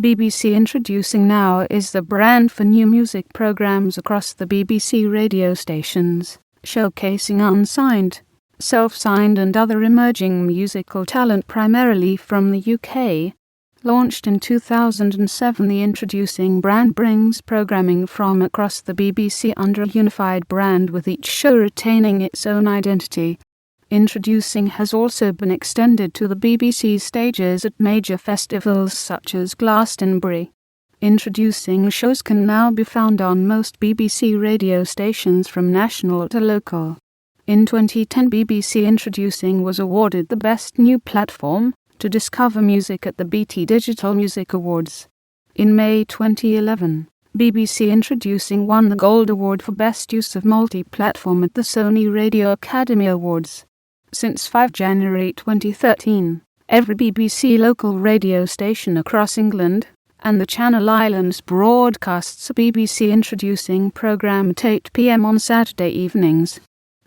BBC Introducing Now is the brand for new music programmes across the BBC radio stations, showcasing unsigned, self-signed and other emerging musical talent primarily from the UK. Launched in 2007, the Introducing brand brings programming from across the BBC under a unified brand, with each show retaining its own identity. Introducing has also been extended to the BBC's stages at major festivals such as Glastonbury. Introducing shows can now be found on most BBC radio stations from national to local. In 2010, BBC Introducing was awarded the Best New Platform to Discover Music at the BT Digital Music Awards. In May 2011, BBC Introducing won the Gold Award for Best Use of Multiplatform at the Sony Radio Academy Awards. Since 5 January 2013, every BBC local radio station across England and the Channel Islands broadcasts a BBC Introducing programme at 8 p.m. on Saturday evenings.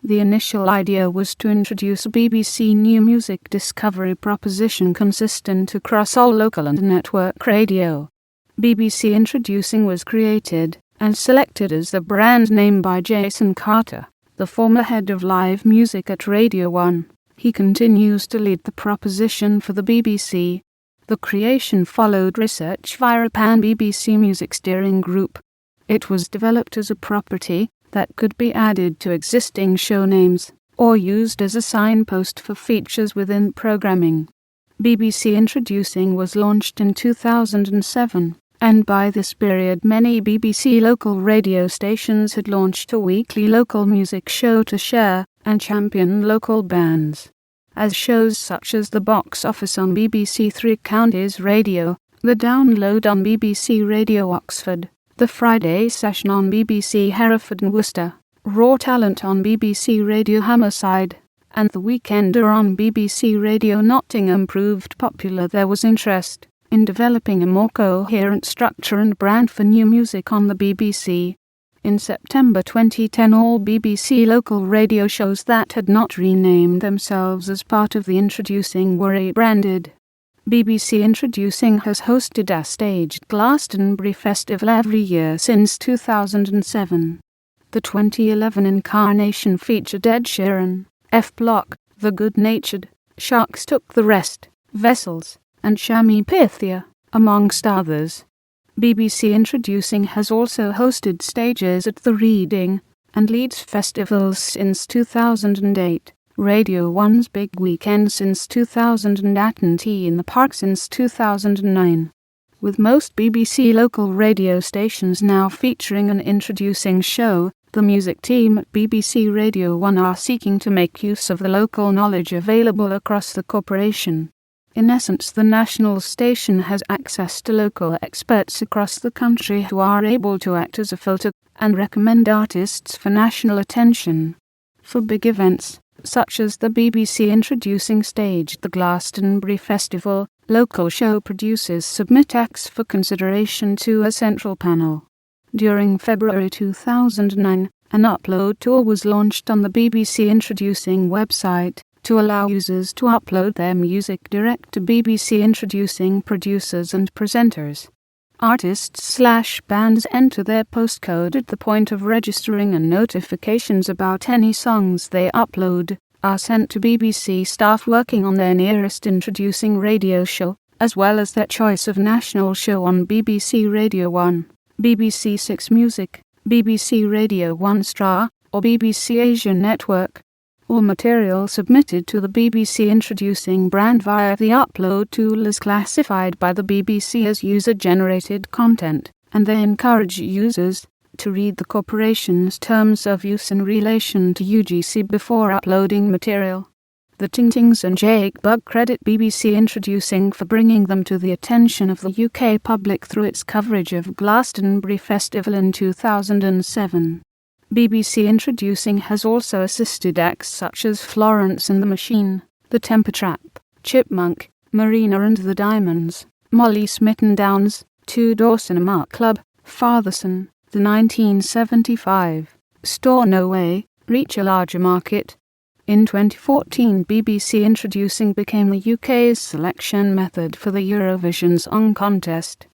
The initial idea was to introduce a BBC new music discovery proposition consistent across all local and network radio. BBC Introducing was created and selected as the brand name by Jason Carter, the former head of live music at Radio 1. He continues to lead the proposition for the BBC. The creation followed research via a pan-BBC music steering group. It was developed as a property that could be added to existing show names or used as a signpost for features within programming. BBC Introducing was launched in 2007. And by this period many BBC local radio stations had launched a weekly local music show to share and champion local bands. As shows such as The Box Office on BBC Three Counties Radio, The Download on BBC Radio Oxford, The Friday Session on BBC Hereford and Worcester, Raw Talent on BBC Radio Hammerside, and The Weekender on BBC Radio Nottingham proved popular, there was interest in developing a more coherent structure and brand for new music on the BBC. In September 2010, all BBC local radio shows that had not renamed themselves as part of the Introducing were rebranded. BBC Introducing has hosted a staged Glastonbury Festival every year since 2007. The 2011 incarnation featured Ed Sheeran, F Block, The Good Natured, Sharks Took the Rest, Vessels, and Shami Pythia, amongst others. BBC Introducing has also hosted stages at the Reading and Leeds festivals since 2008, Radio 1's Big Weekend since 2008 and Tea in the Park since 2009. With most BBC local radio stations now featuring an Introducing show, the music team at BBC Radio 1 are seeking to make use of the local knowledge available across the corporation. In essence, the national station has access to local experts across the country who are able to act as a filter and recommend artists for national attention. For big events, such as the BBC Introducing stage at the Glastonbury Festival, local show producers submit acts for consideration to a central panel. During February 2009, an upload tool was launched on the BBC Introducing website to allow users to upload their music direct to BBC Introducing producers and presenters. Artists/bands enter their postcode at the point of registering, and notifications about any songs they upload are sent to BBC staff working on their nearest Introducing radio show, as well as their choice of national show on BBC Radio 1, BBC 6 Music, BBC Radio 1 Star, or BBC Asia Network. All material submitted to the BBC Introducing brand via the upload tool is classified by the BBC as user-generated content, and they encourage users to read the corporation's terms of use in relation to UGC before uploading material. The Ting-Tings and Jake Bugg credit BBC Introducing for bringing them to the attention of the UK public through its coverage of Glastonbury Festival in 2007. BBC Introducing has also assisted acts such as Florence and the Machine, The Temper Trap, Chipmunk, Marina and the Diamonds, Molly Smitten Downs, Two Door Cinema Club, Fatherson, The 1975, Store No Way, Reach a Larger Market. In 2014, BBC Introducing became the UK's selection method for the Eurovision Song Contest.